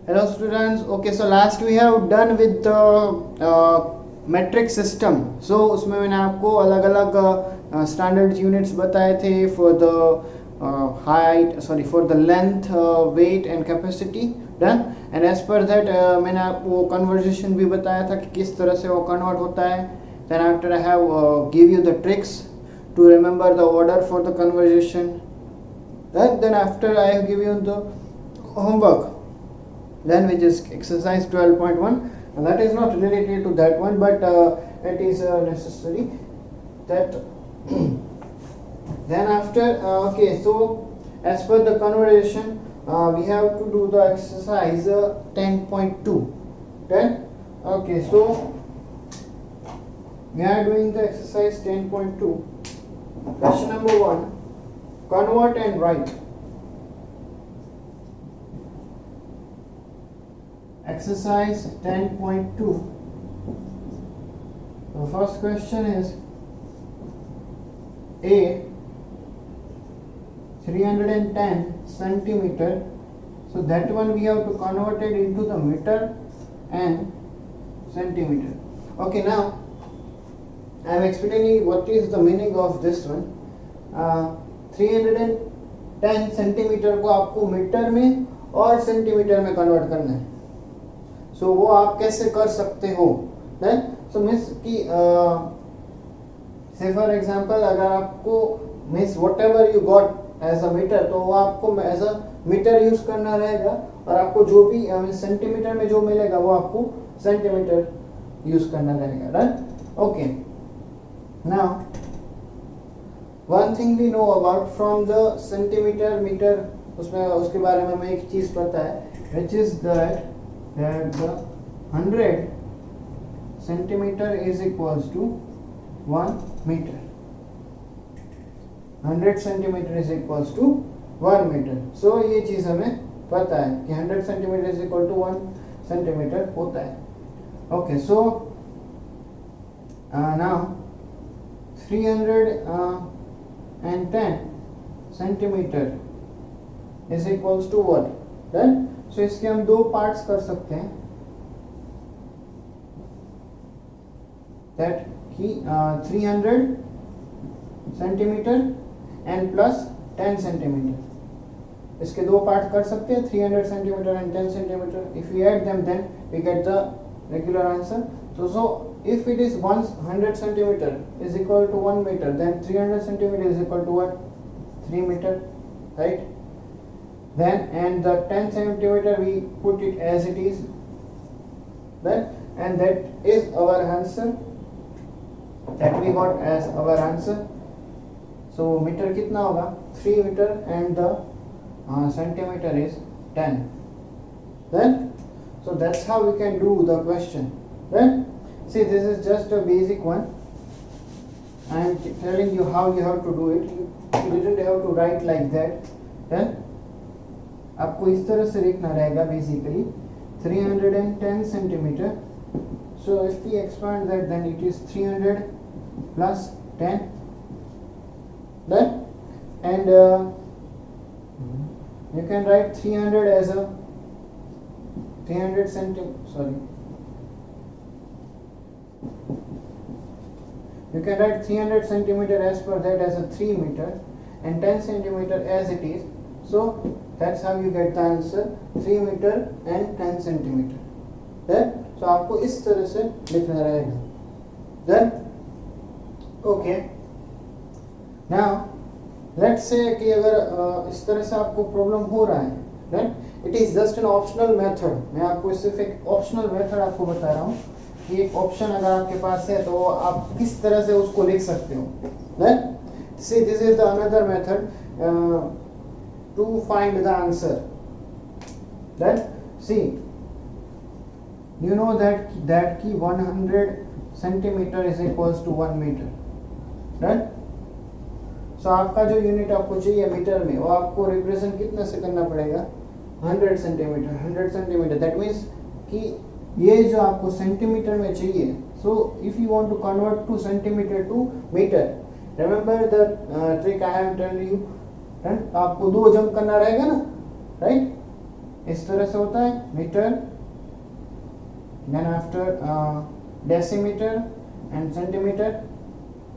Hello students. Okay, so last we have done with the metric system. So उसमें मैंने आपको अलग अलग स्टैंडर्ड यूनिट्स बताए थे for the for the length, weight and capacity done. And as per that मैंने आपको conversation भी बताया था कि किस तरह से वो convert होता है. Then after I have give you the tricks to remember the order for the conversation. Then after I have given you the homework. Then which is exercise 12.1, and that is not related to that one, but it is necessary that then after okay, so as per the conversation we have to do the exercise 10.2. Then okay, so we are doing the exercise 10.2. Question number 1, convert and write. Exercise 10.2. The first question is A 310 centimeter. So that one we have to convert it into the meter and centimeter. Okay, now I am explaining what is the meaning of this one. 310 centimetre को आपको metre में और centimetre में convert करना है. सो वो आप कैसे कर सकते हो. देन सो मीन्स कि से फॉर एग्जांपल अगर आपको means whatever you got as a meter, तो वो आपको एज अ मीटर यूज करना रहेगा, और आपको जो भी सेंटीमीटर में जो मिलेगा वो आपको सेंटीमीटर यूज करना रहेगा. Right. Okay, now one thing we know about from the centimeter meter, उसमें उसके बारे में हमें एक चीज पता है, which is that the 100 centimeter is equals to 1 meter. 100 centimeter is equals to 1 meter. So ये चीज हमें पता है कि 100 centimeter is equal to 1 centimeter होता है. Okay, so now 310 centimeter is equals to what? Then so इसके हम दो पार्ट्स कर सकते हैं. दैट कि 300 सेंटीमीटर एंड प्लस 10 सेंटीमीटर, इसके दो पार्ट कर सकते हैं, 300 centimeter and 10 centimeter. If you add them then we get the regular answer. So if it is 100 centimeter is equal to 1 meter, then 300 centimeter is equal to what? 3 meter, right? Then and the 10 centimeter we put it as it is, then and that is our answer, that we got as our answer. So meter कितना होगा? 3 meter and the centimeter is 10. Then so that's how we can do the question. Then see, this is just a basic one. I am telling you how you have to do it. You didn't have to write like that. Then आपको इस तरह से लिखना रहेगा basically 310 centimeter. So if we expand that then it is 300 plus 10. Then and you can write 300 as a 300 centimeter, sorry, you can write 300 centimeter as per that as a 3 meter and 10 centimeter as it is. So that's how you get the answer, 3 meter and 10 centimeter. Then so आपको इस तरह से लिखना रहेगा. Then okay, now let's say कि अगर इस तरह से आपको प्रॉब्लम हो रहा है, then it is just an optional method. मैं आपको सिर्फ एक ऑप्शनल मेथड आपको बता रहा हूँ कि एक ऑप्शन अगर आपके पास है तो आप किस तरह से उसको लिख सकते हो. Then see, this is the another method to find the answer. Then see, you know that ki 100 centimeter is equals to 1 meter. Right? So आपका जो यूनिट आपको चाहिए मीटर में, वो आपको रिप्रेजेंट कितना से करना पड़ेगा? 100 सेंटीमीटर. 100 सेंटीमीटर, दैट मीन्स कि ये जो आपको सेंटीमीटर में चाहिए. So if you want to convert to centimeter to meter, remember the trick I have told you. आपको दो जंप करना रहेगा ना, राइट? इस तरह से होता है meter, then after decimeter and centimeter.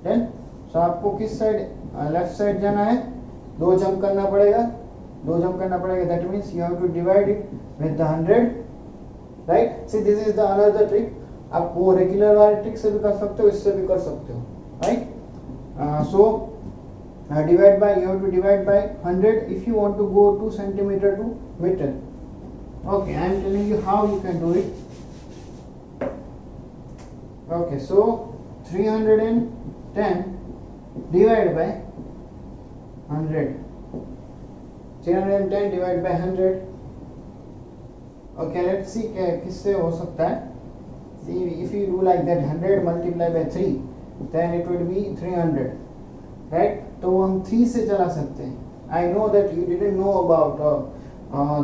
Then so आपको किस साइड लेफ्ट साइड जाना है, 2 जंप करना पड़ेगा, that means you have to divide it with the 100, right. See this is the another trick, आप वो रेगुलर वाले ट्रिक से भी कर सकते हो, इससे भी कर सकते हो, right. So divide by, you have to divide by 100 if you want to go to centimeter to meter. Okay, I am telling you how you can do it. Okay, so 310 divided by 100, 310 divided by 100. Okay, let's see किससे हो सकता है. See, if you do like that, 100 multiplied by 3, then it would be 300, right? तो हम 3 से चला सकते हैं. I know that you didn't know about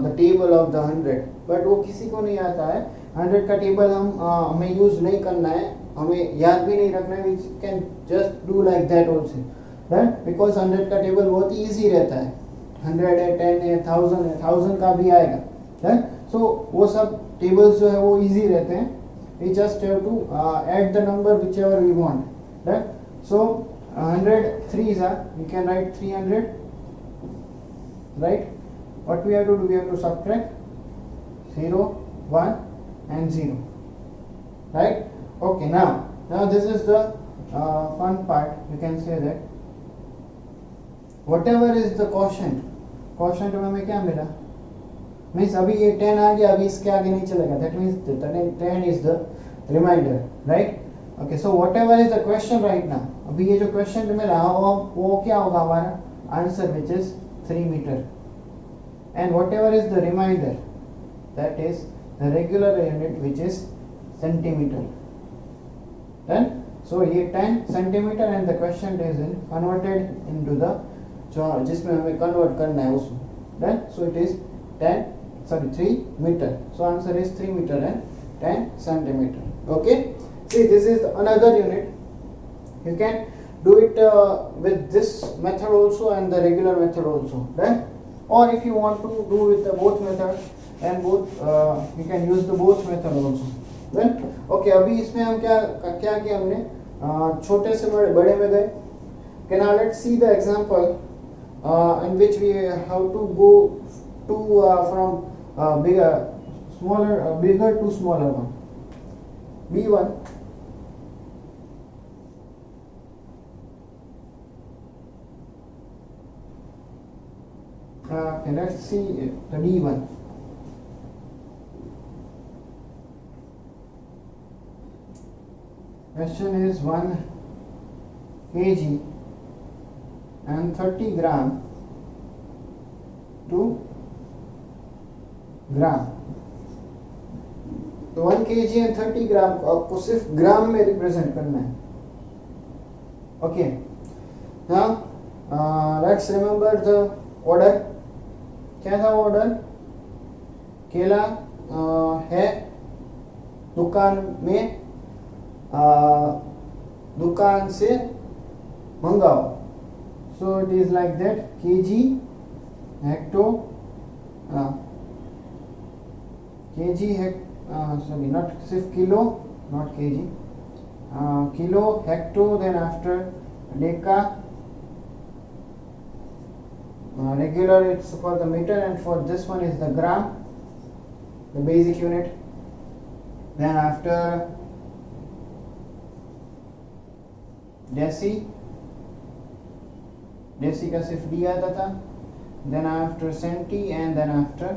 the table of the 100, but वो किसी को नहीं आता है. 100 का टेबल हमें यूज नहीं करना है, हमें याद भी नहीं रखना है. We can just do like that also, right? Because 100 का टेबल बहुत इजी रहता है. 100 है, 10 है, 1000 है, 1000 का भी आएगा, right? So वो सब टेबल्स जो है वो इजी रहते हैं. We just have to add the number whichever we want, right? So 100 3s are, we can write 300, right? What we have to do, we have to subtract 0, 1 and 0, right? Okay, now this is the fun part. You can say that whatever is the quotient में हमें क्या मिला, means अभी ये 10 आ गया, अभी इसके आगे नहीं चलेगा. That means 10 is the remainder, right? Okay, so whatever is the question right now, अभी ये जो क्वेश्चन मिला वो क्या होगा हमारा answer, which is 3 meter. And whatever is the remainder, that is the regular unit which is centimeter. Then so ये 10 centimeter and the question is in converted into the जो जिसमें हमें कन्वर्ट करना है उसमें. Then so it is 3 meter. So answer is 3 meter and 10 centimeter. Okay, see this is another unit. You can do it with this method also and the regular method also, right? Or if you want to do with the both method and both you can use the both method also, right? Okay, अभी इसमें हम क्या किया हमने, छोटे से बड़े में गए. Okay, now let's see the example in which we have to go to from bigger to smaller one. B1, okay, let's see the D1. Question is 1 kg and 30 gram to ग्राम. तो 1 kg एंड 30 ग्राम को आपको सिर्फ ग्राम में represent करना है. Okay, now let's remember the order. क्या था order? केला है दुकान में, दुकान से मंगाओ. So it is like that, kg, hecto, kg sorry, not सिर्फ kilo, not kg, kilo, hecto, then after deca, regular it's for the meter and for this one is the gram, the basic unit. Then after deci का सिर्फ d आता था. Then after centi and then after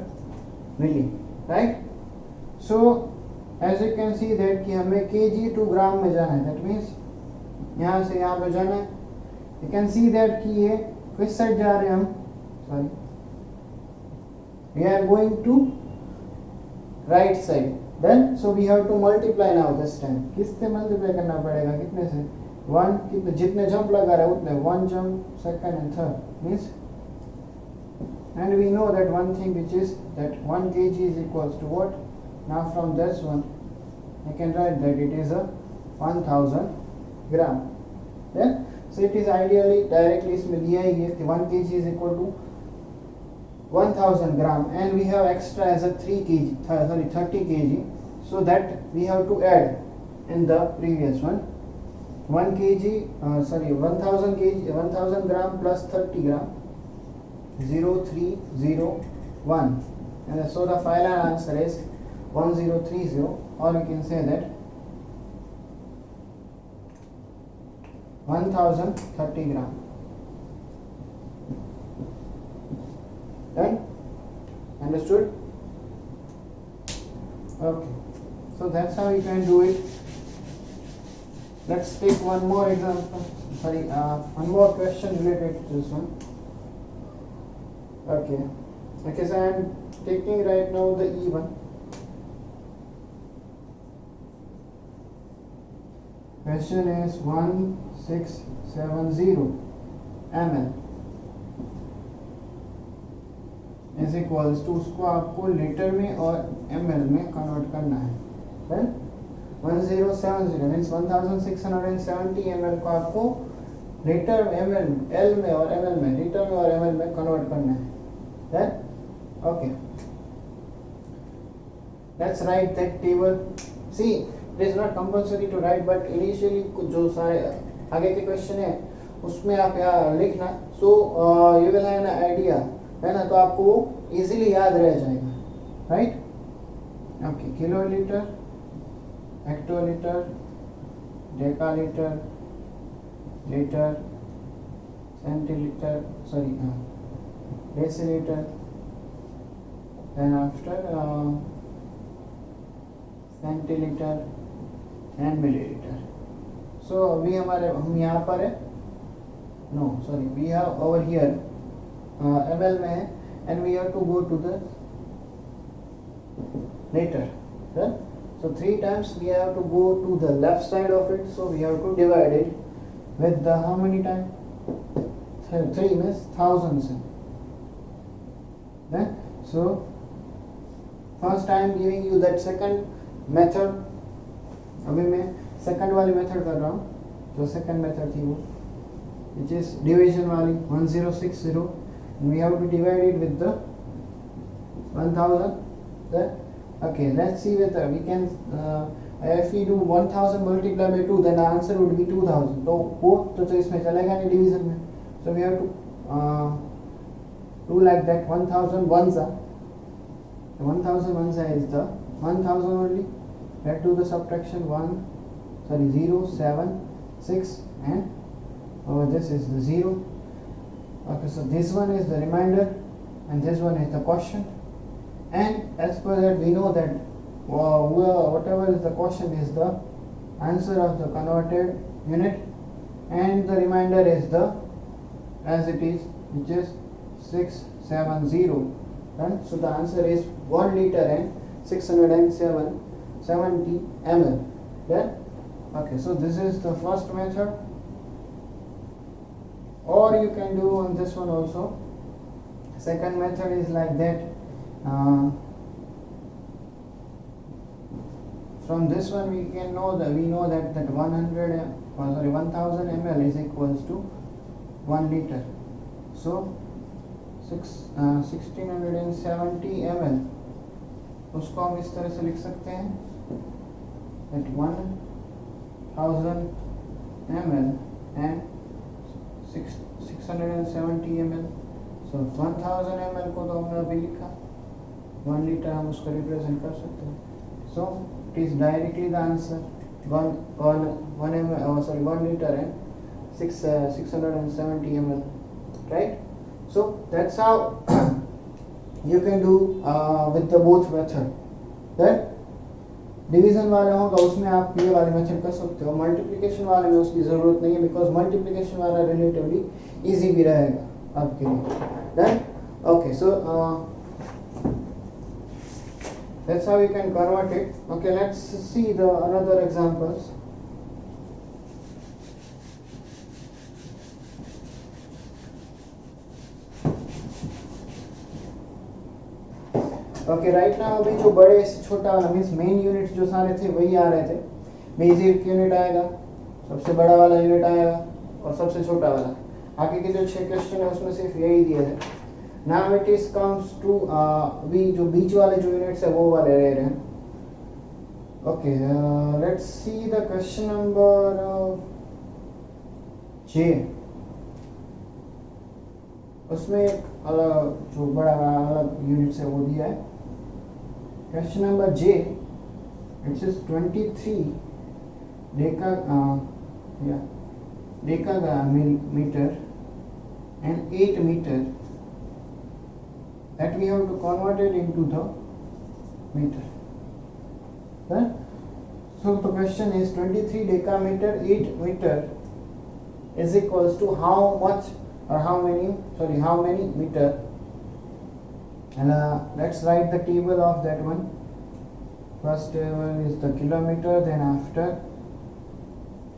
milli, right? So as you can see that कि हमें kg to ग्राम में जाना है. That means यहाँ से यहाँ पे जाना है. You can see that कि ये किस साइड जा रहे हैं हम, sorry, we are going to right side. Then so we have to multiply now this time. किससे मल्टीप्लाई करना पड़ेगा, कितने से? 1, कितने जितने जंप लगा रहे उतने, 1 jump, second and third means, and we know that one thing which is that 1 kg is equals to what? Now from this one I can write that it is a 1000 gram. Then so it is ideally directly इसमें दिया ही है कि 1 kg is equal to 1000 gram and we have extra as a 3 kg, 30 kg, so that we have to add in the previous one. 1000 kg, 1000 gram plus 30 gram, 0301, and so the final answer is 1030, or you can say that 1030 gram. Done? Understood? Okay, so that's how you can do it. Let's take one more example, one more question related to this one. Okay, so I am taking right now the E1. Question is 1670 ml is equals to, उसको आपको litre में और ml में convert करना है. Then 1070 means 1670 ml को आपको litre ml L में और ml में, लीटर में और ml में कन्वर्ट करना है. Then okay, let's write that table. See, it is not compulsory to write, but initially जो सारे आगे के क्वेश्चन है उसमें आप यहाँ लिखना, so you will have an idea, है ना, तो आपको इजीली याद रह जाएगा, right. Okay, kilolitre, hectolitre, decalitre, litre, centilitre, decilitre, then after centilitre and millilitre. So अभी हम यहाँ पर है, we have over here ml में है, and we have to go to the liter. So 3 times we have to go to the left side of it, so we have to divide it with the how many times? 3 means thousands. So first I am giving you that second method. अभी मैं second वाली method कर रहा हूँ, जो second method थी वो, which is division वाली 1060, and we have to divide it with the 1000. Then okay, let's see whether we can if we do 1000 multiplied by 2, then the answer would be 2000. तो वो तो इसमें चलेगा नहीं डिवीजन में, so we have to do like that. 1000 ones are, 1000 ones is the 1000 only. Let's do the subtraction. 0, 7, 6, and this is the 0. Okay, so this one is the remainder and this one is the quotient, and as per that we know that whatever is the quotient is the answer of the converted unit, and the remainder is the as it is, which is 670. And so the answer is 1 liter and 670 ml. Then okay, so this is the first method, or you can do on this one also. Second method is like that. From this one we know that 1000 ml is equals to 1 liter. So 1670 ml, उसको हम इस तरह से लिख सकते हैं that 1000 ml and 670 ml. So 1000 ml को तो हमने अभी लिखा, 1 liter हम उसको रिप्रेजेंट कर सकते हैं. So it is directly the answer, 1 liter and 670 ml, right? So that's how you can do with the both method. Then division वाले होगा उसमें आप ये वाले मेथड कर सकते हो, मल्टीप्लिकेशन वाले में उसकी ज़रूरत नहीं है, बिकॉज मल्टीप्लिकेशन वाला रिलेटिवली इजी भी रहेगा आपके लिए. Then okay, so that's how you can convert it. Okay, let's see the another examples. Okay, right now अभी जो बड़े से छोटा वाला मीन्स मेन यूनिट जो सारे थे वही आ रहे थे. बेसिक यूनिट आएगा, सबसे बड़ा वाला यूनिट आएगा और सबसे छोटा वाला. आगे के जो 6 क्वेश्चन है उसमें सिर्फ यही दिए थे. Now it is comes to we जो बीच वाले जो यूनिट्स है वो वाले रह रहे हैं. Okay, let's see the question number J. उसमें एक अलग जो बड़ा अलग यूनिट्स है वो दिया है. Question number J, it is 23 decameter and 8 meter that we have to convert it into the meter. Right? So the question is 23 decameter 8 meter is equals to how much or how many meter, and let's write the table of that one. First table is the kilometer, then after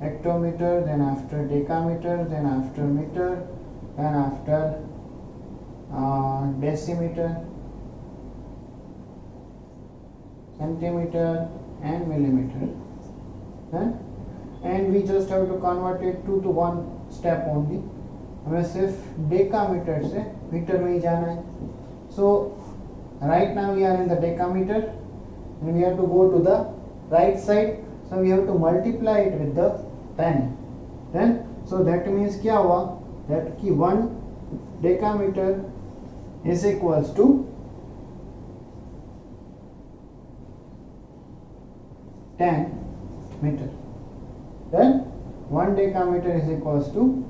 hectometer, then after decameter, then after meter, and after decimeter, centimeter and millimeter. And we just have to convert it to one step only. हमें सिर्फ decametre से metre में ही जाना है. So right now we are in the decameter and we have to go to the right side, so we have to multiply it with the 10. Then so that means क्या हुआ, that कि 1 decameter is equals to 10 meter. Then 1 decameter is equals to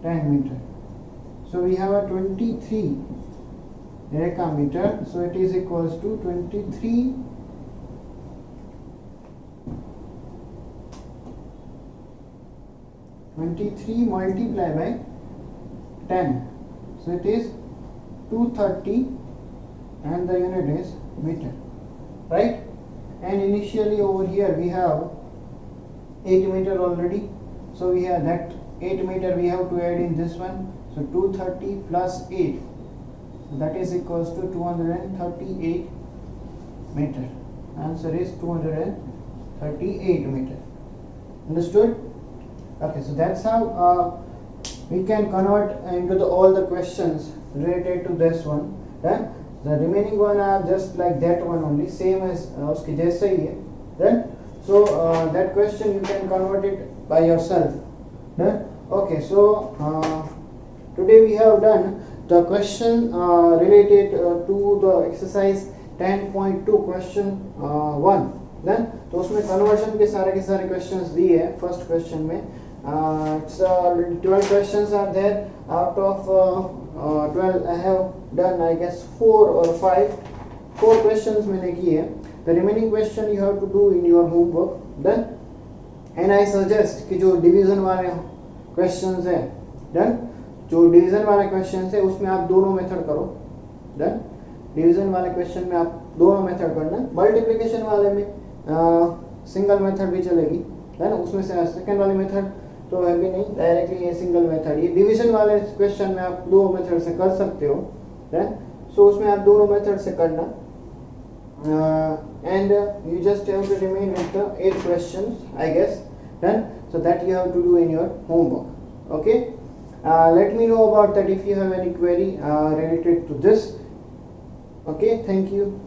10 meter. So we have a 23 decameter, so it is equals to 23 multiplied by 10, so it is 230 and the unit is meter, right? And initially over here we have 8 meter already, so we have that 8 meter we have to add in this one, so 230 plus 8, so that is equals to 238 meter. Answer is 238 meter. Understood? Okay, so that's how we can convert into all the questions related to this one. Then the remaining one are just like that one only, same as uske jaisa hi hai. Then so that question you can convert it by yourself. Then okay, so today we have done the question related to the exercise 10.2 question 1. Then तो उसमें conversion के सारे questions दिए हैं. First question में it's 12 questions are there. Out of 12 I have done I guess 4 or 5 questions मैंने किए. The remaining question you have to do in your homework. Then and I suggest कि जो division वाले questions है, then जो division वाले questions है उसमें आप दोनों मेथड करो. then डिवीजन वाले क्वेश्चन में आप दोनों मेथड करना. मल्टीप्लिकेशन वाले में सिंगल मेथड भी चलेगी. then उसमें से सेकंड वाली मेथड तो है भी नहीं, डायरेक्टली ये सिंगल मेथड. ये डिवीजन वाले क्वेश्चन में आप दो मेथड से कर सकते हो. then so उसमें आप दोनों मेथड से करना. And you just have to remain with the 8 questions I guess. Then so that you have to do in your homework. Okay, let me know about that if you have any query related to this. Okay, thank you.